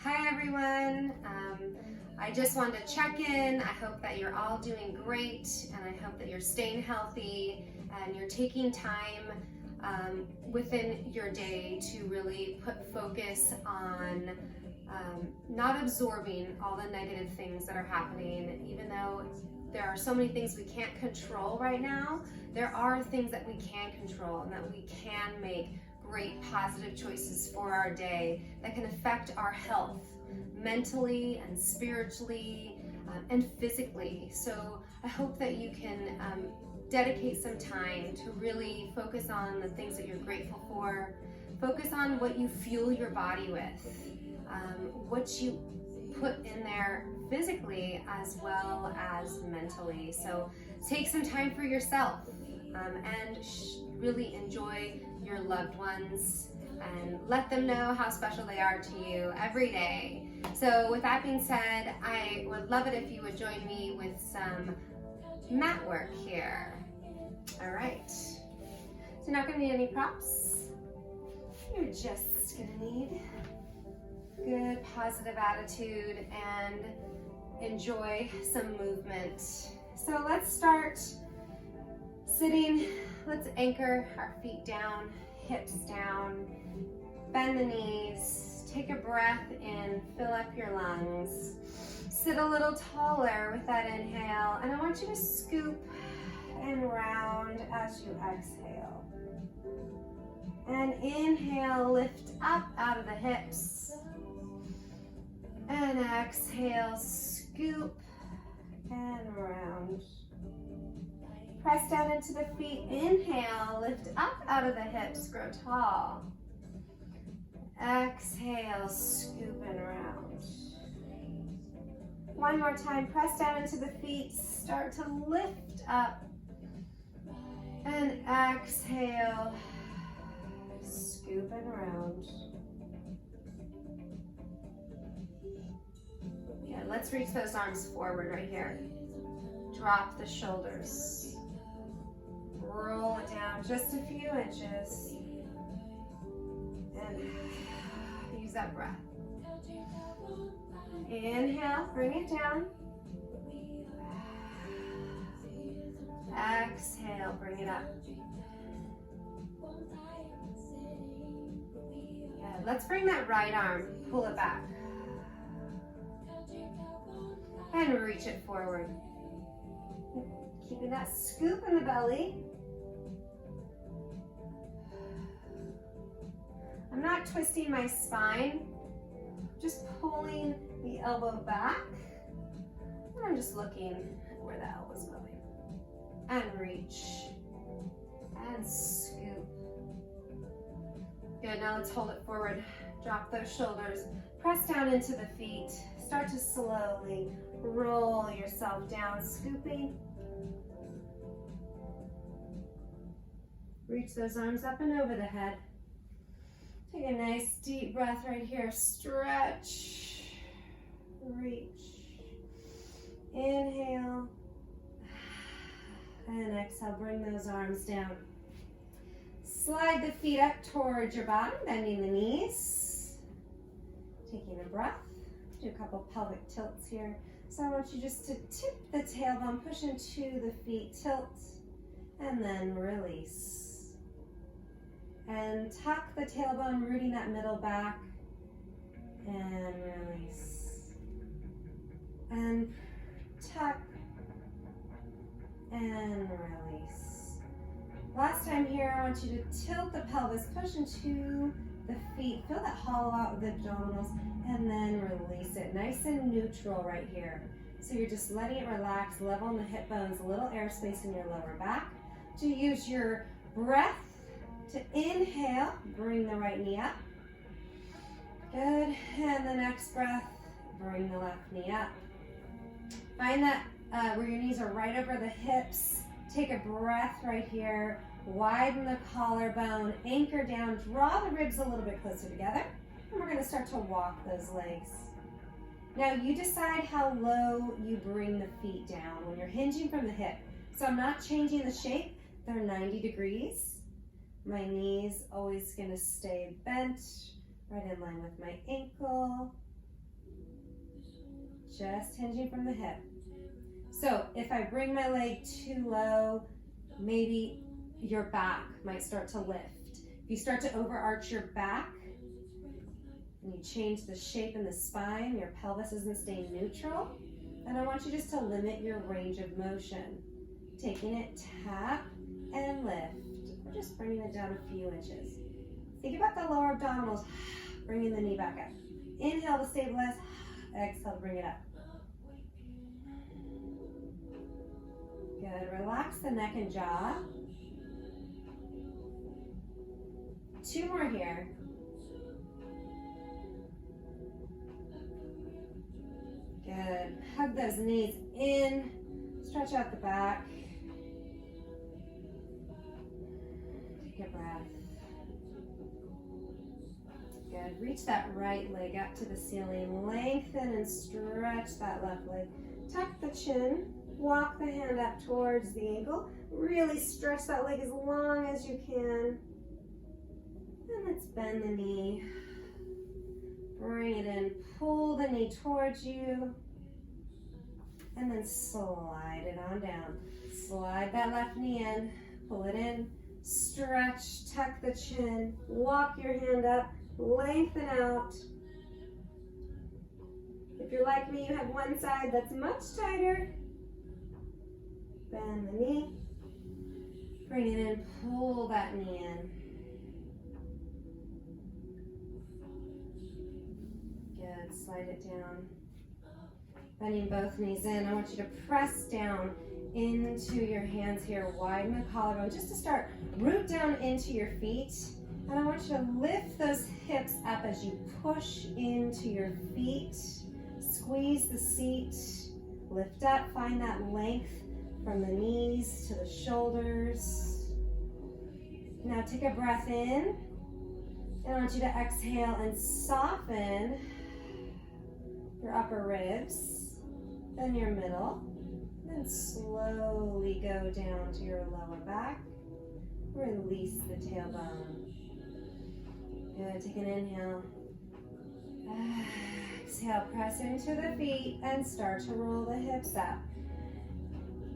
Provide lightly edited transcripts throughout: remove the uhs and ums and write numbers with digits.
Hi everyone. I just wanted to check in. I hope that you're all doing great, and I hope that you're staying healthy and you're taking time within your day to really put focus on not absorbing all the negative things that are happening. Even though there are so many things we can't control right now, there are things that we can control and that we can make great positive choices for our day that can affect our health mentally and spiritually and physically. So I hope that you can dedicate some time to really focus on the things that you're grateful for. Focus on what you fuel your body with, what you put in there physically as well as mentally. So take some time for yourself and really enjoy your loved ones and let them know how special they are to you every day. So with that being said, I would love it if you would join me with some mat work here. All right, so you're not gonna need any props. You're just gonna need good positive attitude and enjoy some movement. So let's start sitting. Let's anchor our feet down, hips down, bend the knees, take a breath in, fill up your lungs. Sit a little taller with that inhale, and I want you to scoop and round as you exhale. And inhale, lift up out of the hips. And exhale, scoop and round. Press down into the feet. Inhale, lift up out of the hips, grow tall. Exhale, scoop and round. One more time, press down into the feet, start to lift up. And exhale, scoop and round. Yeah, let's reach those arms forward right here. Drop the shoulders. Roll it down just a few inches. And use that breath. Inhale, bring it down. Exhale, bring it up. Yeah, let's bring that right arm, pull it back. And reach it forward. Keeping that scoop in the belly. I'm not twisting my spine, just pulling the elbow back. And I'm just looking at where the elbow's going. And reach. And scoop. Good, now let's hold it forward. Drop those shoulders. Press down into the feet. Start to slowly roll yourself down, scooping. Reach those arms up and over the head. Take a nice deep breath right here. Stretch, reach, inhale, and exhale. Bring those arms down. Slide the feet up towards your bottom, bending the knees. Taking a breath. Do a couple pelvic tilts here. So I want you just to tip the tailbone, push into the feet, tilt, and then release. And tuck the tailbone, rooting that middle back, and release. And tuck, and release. Last time here, I want you to tilt the pelvis, push into the feet, feel that hollow out with the abdominals, and then release it. Nice and neutral right here. So you're just letting it relax, level in the hip bones, a little airspace in your lower back. To use your breath to inhale, bring the right knee up. Good, and the next breath, bring the left knee up. Find that where your knees are right over the hips. Take a breath right here. Widen the collarbone, anchor down, draw the ribs a little bit closer together. And we're gonna start to walk those legs. Now you decide how low you bring the feet down when you're hinging from the hip. So I'm not changing the shape, they're 90 degrees. My knees always gonna stay bent, right in line with my ankle. Just hinging from the hip. So if I bring my leg too low, maybe your back might start to lift. If you start to overarch your back and you change the shape in the spine, your pelvis isn't staying neutral, and I want you just to limit your range of motion. Taking it, tap and lift. We're just bringing it down a few inches. Think about the lower abdominals, bringing the knee back up. Inhale to stabilize, exhale to bring it up. Good, relax the neck and jaw. 2 more here. Good, hug those knees in, stretch out the back. Take a breath. Good, reach that right leg up to the ceiling, lengthen and stretch that left leg. Tuck the chin, walk the hand up towards the ankle, really stretch that leg as long as you can. And let's bend the knee, bring it in, pull the knee towards you, and then slide it on down. Slide that left knee in, pull it in, stretch, tuck the chin, walk your hand up, lengthen out. If you're like me, you have one side that's much tighter. Bend the knee, bring it in, pull that knee in. Good, slide it down. Bending both knees in, I want you to press down into your hands here, widen the collarbone, just to start, root down into your feet. And I want you to lift those hips up as you push into your feet. Squeeze the seat, lift up, find that length from the knees to the shoulders. Now take a breath in. And I want you to exhale and soften your upper ribs, then your middle, then slowly go down to your lower back. Release the tailbone. Good, take an inhale. Exhale, press into the feet and start to roll the hips up.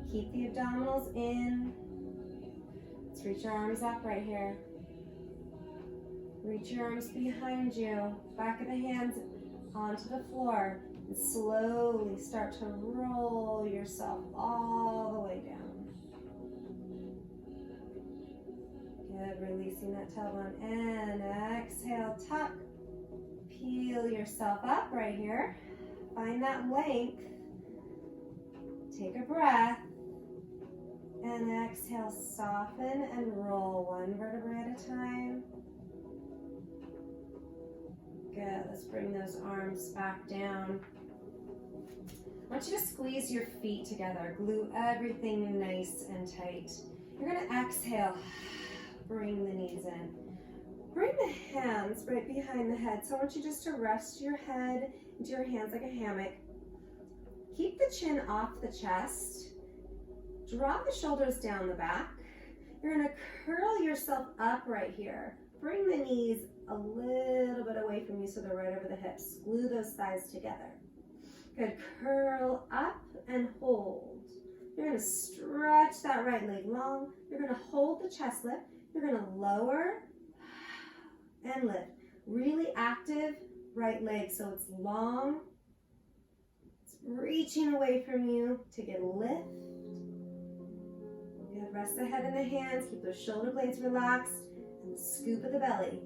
Keep the abdominals in. Let's reach your arms up right here. Reach your arms behind you, back of the hands onto the floor, and slowly start to roll yourself all the way down. Good, releasing that tailbone, and exhale, tuck. Peel yourself up right here. Find that length. Take a breath. And exhale, soften and roll one vertebrae at a time. Good, let's bring those arms back down. I want you to squeeze your feet together. Glue everything nice and tight. You're gonna exhale, bring the knees in. Bring the hands right behind the head. So I want you just to rest your head into your hands like a hammock. Keep the chin off the chest. Drop the shoulders down the back. You're gonna curl yourself up right here. Bring the knees a little bit away from you so they're right over the hips. Glue those thighs together. Good, curl up and hold. You're gonna stretch that right leg long. You're gonna hold the chest lift. You're gonna lower and lift. Really active right leg, so it's long. It's reaching away from you to get lift. Good, rest the head in the hands, keep those shoulder blades relaxed, and the scoop of the belly.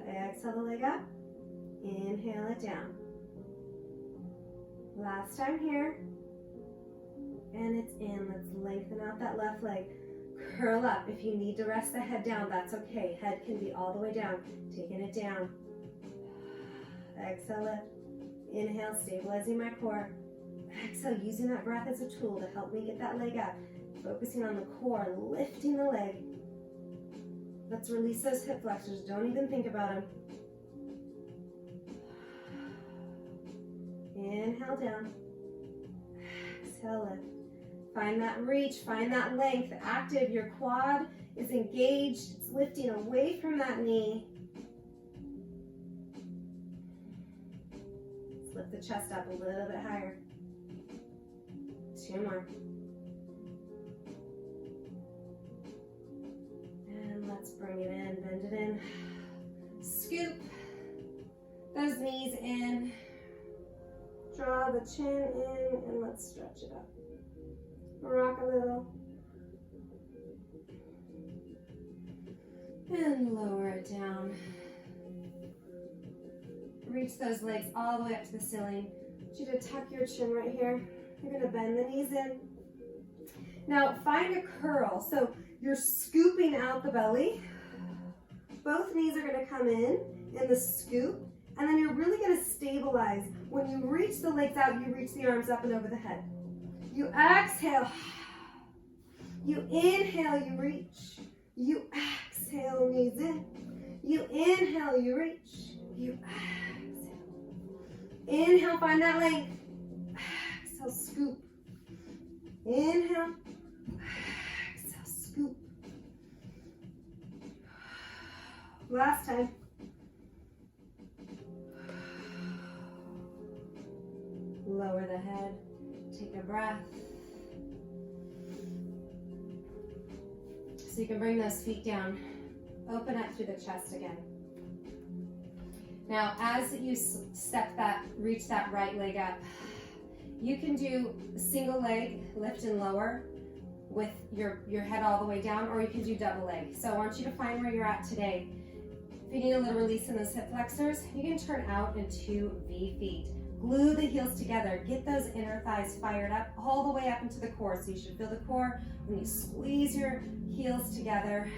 Exhale the leg up, inhale it down. Last time here, and it's in. Let's lengthen out that left leg. Curl up. If you need to rest the head down, that's okay. Head can be all the way down. Taking it down. Exhale, lift. Inhale, stabilizing my core. Exhale, using that breath as a tool to help me get that leg up. Focusing on the core, lifting the leg. Let's release those hip flexors. Don't even think about them. Inhale down. Exhale, lift. Find that reach, find that length, active. Your quad is engaged. It's lifting away from that knee. lift the chest up a little bit higher. 2 more. And let's bring it in, bend it in. Scoop those knees in. Draw the chin in, and let's stretch it up. Rock a little. And lower it down. Reach those legs all the way up to the ceiling. I want you to tuck your chin right here. You're gonna bend the knees in. Now find a curl. So you're scooping out the belly. Both knees are gonna come in the scoop. And then you're really gonna stabilize. When you reach the legs out, you reach the arms up and over the head. You exhale. You inhale, you reach. You exhale, knees in. You inhale, you reach. You exhale. Inhale, find that length. Exhale, scoop. Inhale. Exhale, scoop. Last time. Lower the head. Take a breath. So you can bring those feet down. Open up through the chest again. Now, as you reach that right leg up, you can do a single leg, lift and lower with your head all the way down, or you can do double leg. So I want you to find where you're at today. If you need a little release in those hip flexors, you can turn out into V feet. Glue the heels together. Get those inner thighs fired up all the way up into the core. So you should feel the core when you squeeze your heels together.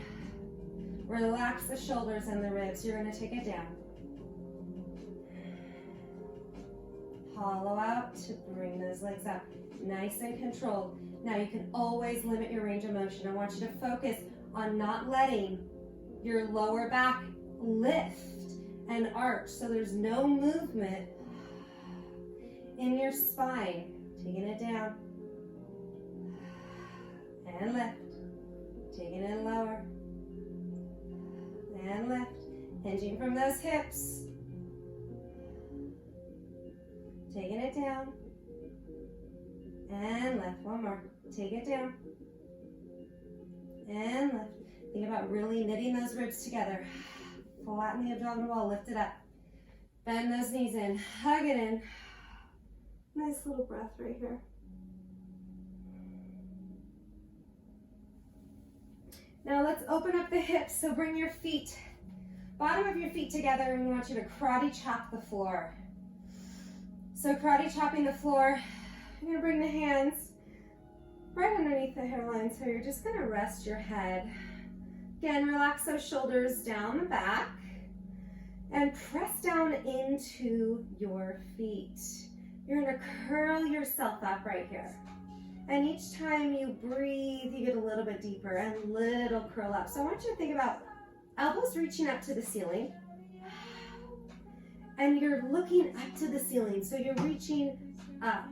Relax the shoulders and the ribs. You're going to take it down. Hollow out to bring those legs up. Nice and controlled. Now you can always limit your range of motion. I want you to focus on not letting your lower back lift and arch. So there's no movement in your spine. Taking it down. And lift. Taking it lower. And lift. Hinging from those hips. Taking it down. And lift. One more. Take it down. And lift. Think about really knitting those ribs together. Flatten the abdominal wall. Lift it up. Bend those knees in. Hug it in. Nice little breath right here. Now let's open up the hips. So bring your feet, bottom of your feet together, and we want you to karate chop the floor. So karate chopping the floor, you're gonna bring the hands right underneath the hairline. So you're just gonna rest your head. Again, relax those shoulders down the back and press down into your feet. You're gonna curl yourself up right here. And each time you breathe, you get a little bit deeper and little curl up. So I want you to think about elbows reaching up to the ceiling. And you're looking up to the ceiling, so you're reaching up.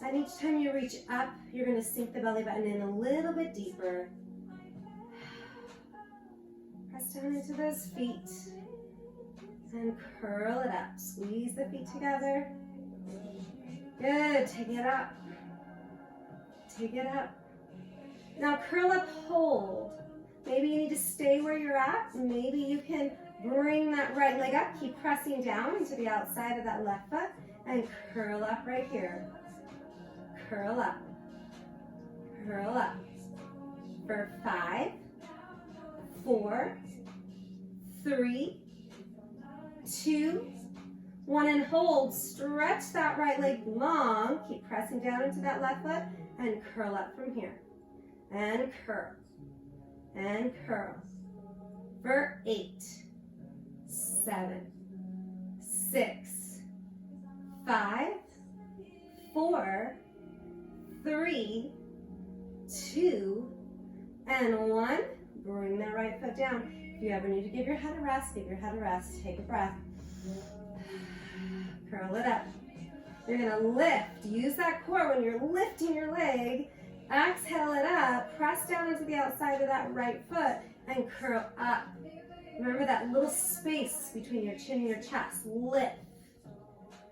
And each time you reach up, you're gonna sink the belly button in a little bit deeper. Press down into those feet and curl it up. Squeeze the feet together. Good, take it up. Take it up. Now curl up, hold. Maybe you need to stay where you're at. Maybe you can bring that right leg up. Keep pressing down into the outside of that left foot and curl up right here. Curl up. Curl up. For 5, 4, 3, 2, 1, and hold. Stretch that right leg long. Keep pressing down into that left foot and curl up from here. And curl. And curl. For 8, 7, 6, 5, 4, 3, 2, and 1. Bring that right foot down. If you ever need to give your head a rest, give your head a rest. Take a breath. Curl it up. You're gonna lift. Use that core when you're lifting your leg. Exhale it up. Press down into the outside of that right foot and curl up. Remember that little space between your chin and your chest. Lift.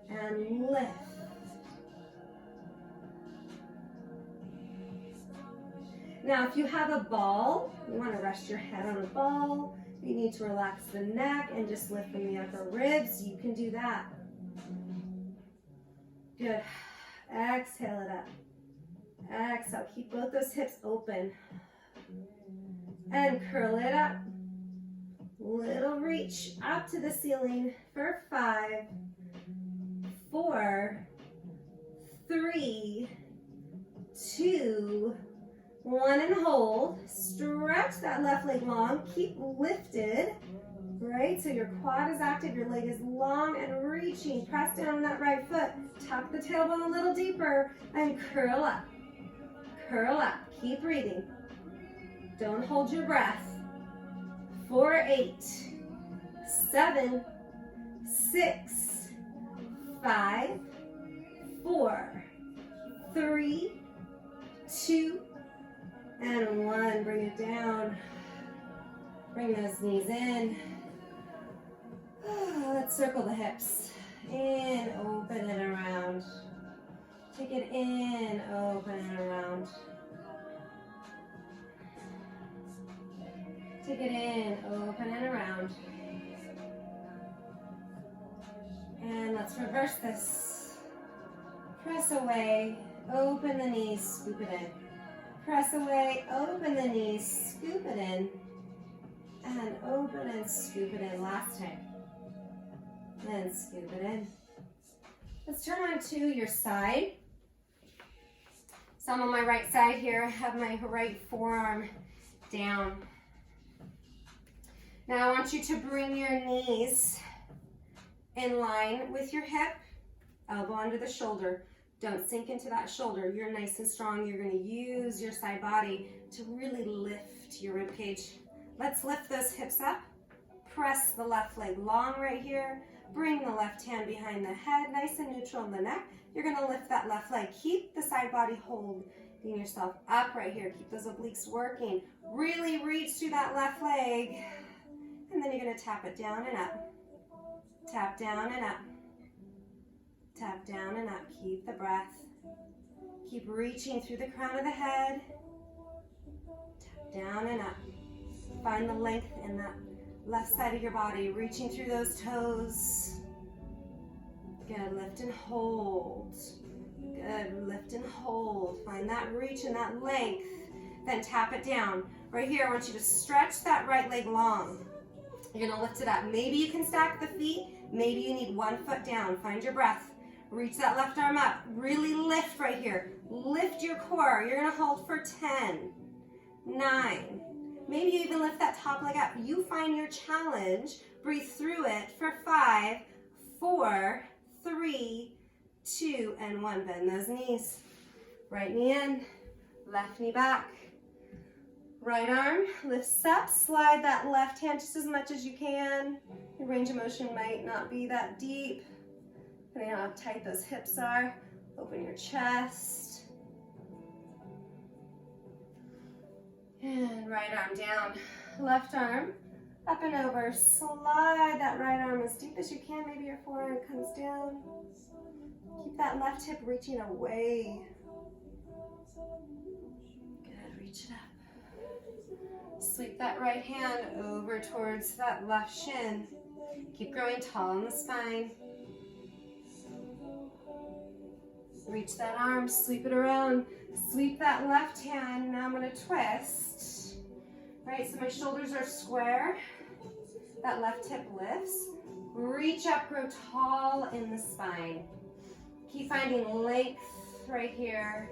and lift. Now, if you have a ball, you want to rest your head on a ball, you need to relax the neck and just lift from the upper ribs, you can do that. Good. Exhale it up. Exhale. Keep both those hips open. And curl it up. Little reach up to the ceiling for 5, 4, 3, 2, 1, and hold. Stretch that left leg long. Keep lifted, right? So your quad is active, your leg is long and reaching. Press down on that right foot. Tuck the tailbone a little deeper and curl up. Curl up. Keep breathing. Don't hold your breath. 4, 8, 7, 6, 5, 4, 3, 2, and 1. Bring it down. Bring those knees in. Let's circle the hips. In, open and around. Take it in, open and around. Take it in, open and around. And let's reverse this. Press away, open the knees, scoop it in. Press away, open the knees, scoop it in. And open and scoop it in. Last time. And scoop it in. Let's turn on to your side. So I'm on my right side here. I have my right forearm down. Now I want you to bring your knees in line with your hip, elbow under the shoulder. Don't sink into that shoulder. You're nice and strong. You're going to use your side body to really lift your rib cage. Let's lift those hips up. Press the left leg long right here. Bring the left hand behind the head, nice and neutral in the neck. You're going to lift that left leg. Keep the side body holding yourself up right here. Keep those obliques working. Really reach through that left leg. And then you're going to tap it down and up. Tap down and up. Tap down and up. Keep the breath. Keep reaching through the crown of the head. Tap down and up. Find the length in that left side of your body. Reaching through those toes. Good. Lift and hold. Good. Lift and hold. Find that reach and that length. Then tap it down. Right here, I want you to stretch that right leg long. You're going to lift it up. Maybe you can stack the feet. Maybe you need one foot down. Find your breath. Reach that left arm up. Really lift right here. Lift your core. You're going to hold for 10, 9. Maybe you even lift that top leg up. You find your challenge. Breathe through it for 5, 4, 3, 2, and 1. Bend those knees. Right knee in. Left knee back. Right arm lifts up, slide that left hand just as much as you can. Your range of motion might not be that deep, depending on how tight those hips are. Open your chest. And right arm down. Left arm up and over. Slide that right arm as deep as you can. Maybe your forearm comes down. Keep that left hip reaching away. Good, reach it up. Sweep that right hand over towards that left shin. Keep growing tall in the spine. Reach that arm, sweep it around. Sweep that left hand. Now I'm going to twist. Right, so my shoulders are square. That left hip lifts. Reach up, grow tall in the spine. Keep finding length right here.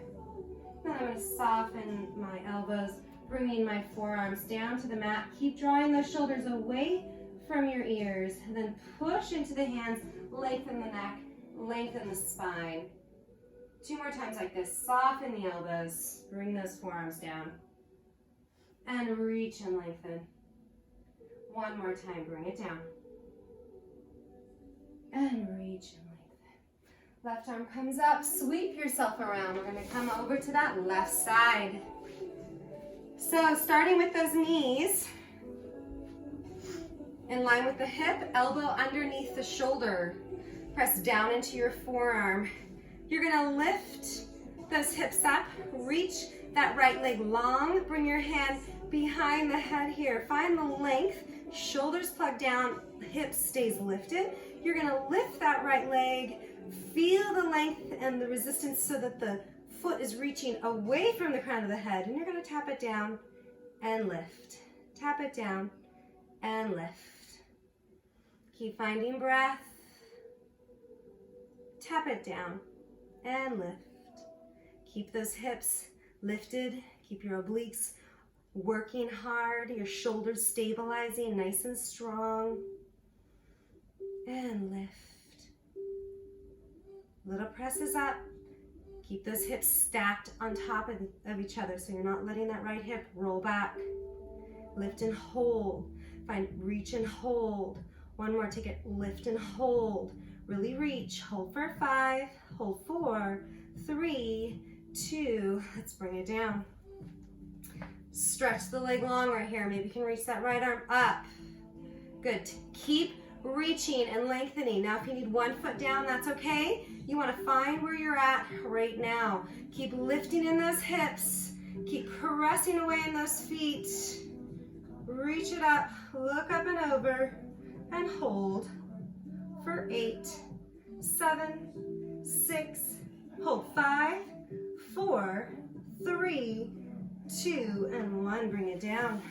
Now I'm going to soften my elbows. Bringing my forearms down to the mat. Keep drawing those shoulders away from your ears. And then push into the hands. Lengthen the neck. Lengthen the spine. 2 more times like this. Soften the elbows. Bring those forearms down. And reach and lengthen. 1 more time. Bring it down. And reach and lengthen. Left arm comes up. Sweep yourself around. We're going to come over to that left side. So starting with those knees, in line with the hip, elbow underneath the shoulder. Press down into your forearm. You're gonna lift those hips up, reach that right leg long, bring your hand behind the head here. Find the length, shoulders plug down, hips stays lifted. You're gonna lift that right leg, feel the length and the resistance so that the foot is reaching away from the crown of the head, and you're gonna tap it down and lift. Tap it down and lift. Keep finding breath. Tap it down and lift. Keep those hips lifted. Keep your obliques working hard, your shoulders stabilizing nice and strong. And lift. Little presses up. Keep those hips stacked on top of each other so you're not letting that right hip roll back. Lift and hold. Find reach and hold. One more, take it, lift and hold. Really reach, hold for 5, hold 4, 3, 2, let's bring it down. Stretch the leg long right here. Maybe you can reach that right arm up. Good, keep reaching and lengthening. Now if you need one foot down, that's okay. You wanna find where you're at right now. Keep lifting in those hips. Keep caressing away in those feet. Reach it up, look up and over, and hold for 8, 7, 6, hold 5, 4, 3, 2, and 1. Bring it down.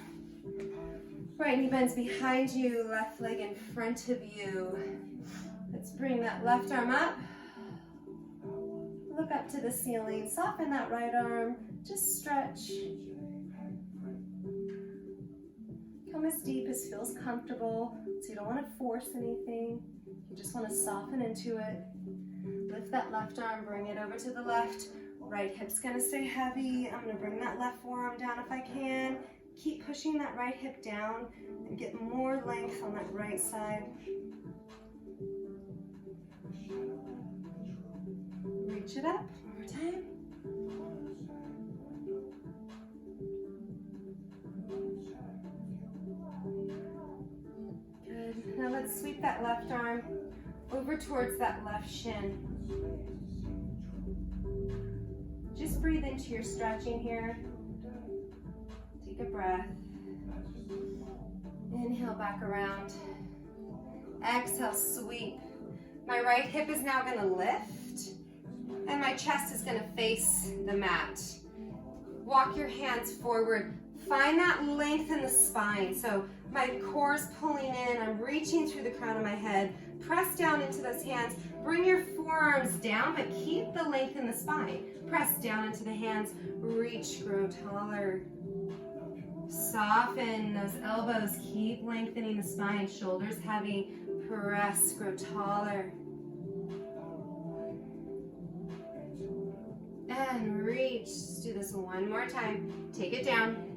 Right knee bends behind you, left leg in front of you. Let's bring that left arm up. Look up to the ceiling. Soften that right arm. Just stretch. Come as deep as feels comfortable. So you don't want to force anything. You just want to soften into it. Lift that left arm, bring it over to the left. Right hip's gonna stay heavy. I'm gonna bring that left forearm down if I can. Keep pushing that right hip down and get more length on that right side. Reach it up, one more time. Good, now let's sweep that left arm over towards that left shin. Just breathe into your stretching here. Take a breath. Inhale back around. Exhale, sweep. My right hip is now gonna lift and my chest is gonna face the mat. Walk your hands forward. Find that length in the spine. So my core is pulling in. I'm reaching through the crown of my head. Press down into those hands. Bring your forearms down, but keep the length in the spine. Press down into the hands. Reach, grow taller. Soften those elbows. Keep lengthening the spine. Shoulders heavy. Press, grow taller. And reach. Just do this one more time. Take it down.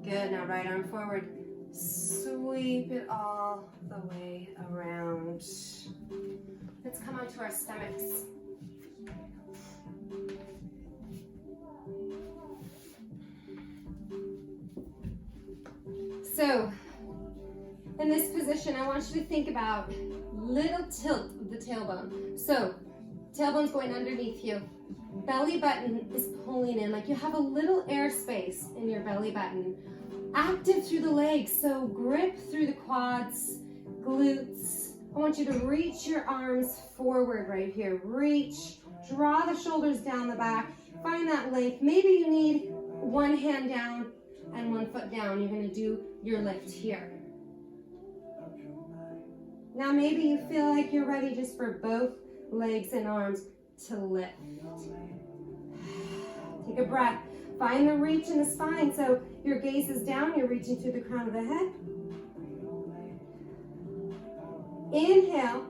Good, now right arm forward. Sweep it all the way around. Let's come onto our stomachs. So, in this position, I want you to think about little tilt of the tailbone. So, tailbone's going underneath you. Belly button is pulling in, like you have a little air space in your belly button. Active through the legs, so grip through the quads, glutes. I want you to reach your arms forward right here. Reach, draw the shoulders down the back, find that length. Maybe you need one hand down and one foot down. You're gonna do your lift here. Now maybe you feel like you're ready just for both legs and arms to lift. Take a breath. Find the reach in the spine. So your gaze is down, you're reaching through the crown of the head. Inhale.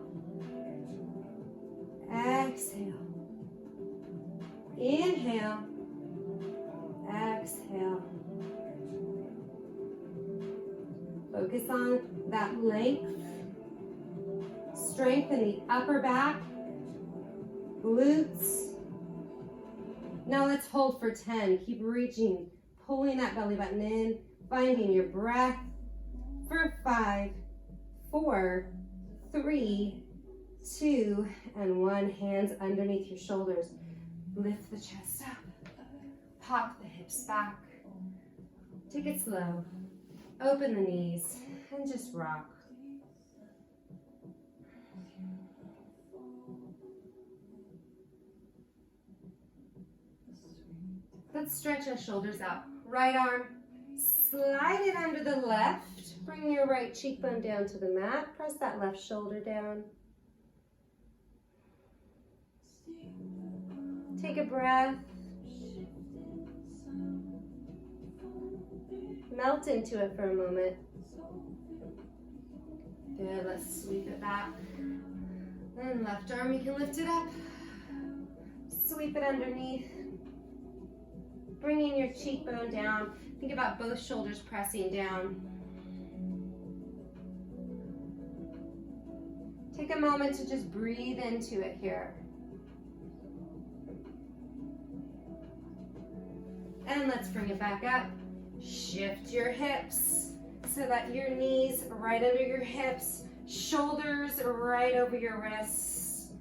Exhale. Inhale. Exhale. Focus on that length. Strengthen the upper back, glutes. Now let's hold for 10. Keep reaching, pulling that belly button in, finding your breath for 5, 4, 3, 2, and 1. Hands underneath your shoulders. Lift the chest up. Pop the hips back. Take it slow. Open the knees and just rock. Let's stretch our shoulders out. Right arm, slide it under the left. Bring your right cheekbone down to the mat. Press that left shoulder down. Take a breath. Melt into it for a moment. Good, let's sweep it back. Then left arm, you can lift it up. Sweep it underneath. Bringing your cheekbone down. Think about both shoulders pressing down. Take a moment to just breathe into it here. And let's bring it back up. Shift your hips so that your knees right under your hips, shoulders right over your wrists.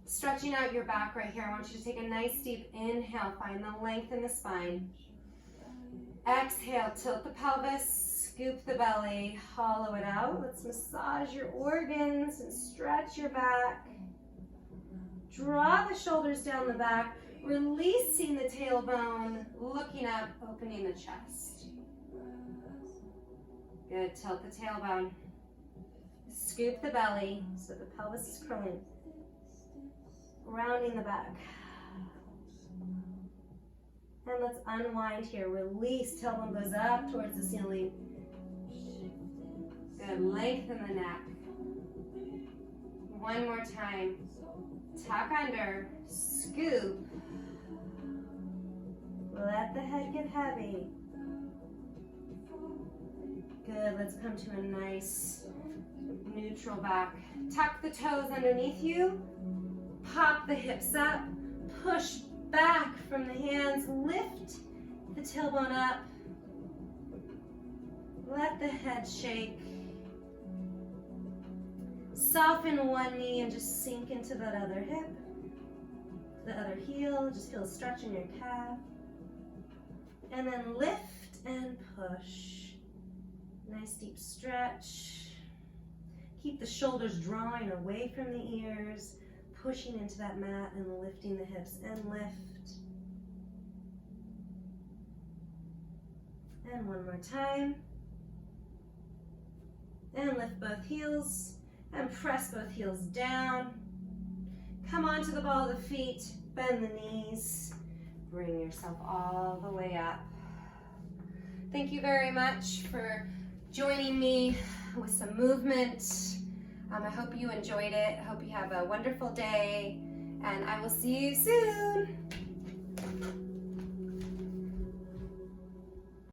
Stretching out your back right here. I want you to take a nice deep inhale. Find the length in the spine. Exhale, tilt the pelvis, scoop the belly, hollow it out. Let's massage your organs and stretch your back. Draw the shoulders down the back, releasing the tailbone, looking up, opening the chest. Good, tilt the tailbone. Scoop the belly so the pelvis is curling. Rounding the back. And let's unwind here. Release, tailbone goes up towards the ceiling. Good, lengthen the neck. One more time. Tuck under, scoop. Let the head get heavy. Good, let's come to a nice neutral back. Tuck the toes underneath you. Pop the hips up. Push back from the hands. Lift the tailbone up. Let the head shake. Soften one knee and just sink into that other hip. The other heel. Just feel a stretch in your calf. And then lift and push. Nice deep stretch. Keep the shoulders drawing away from the ears, pushing into that mat and lifting the hips, and lift. And one more time. And lift both heels and press both heels down. Come onto the ball of the feet, bend the knees, bring yourself all the way up. Thank you very much for joining me with some movement. I hope you enjoyed it. I hope you have a wonderful day, and I will see you soon.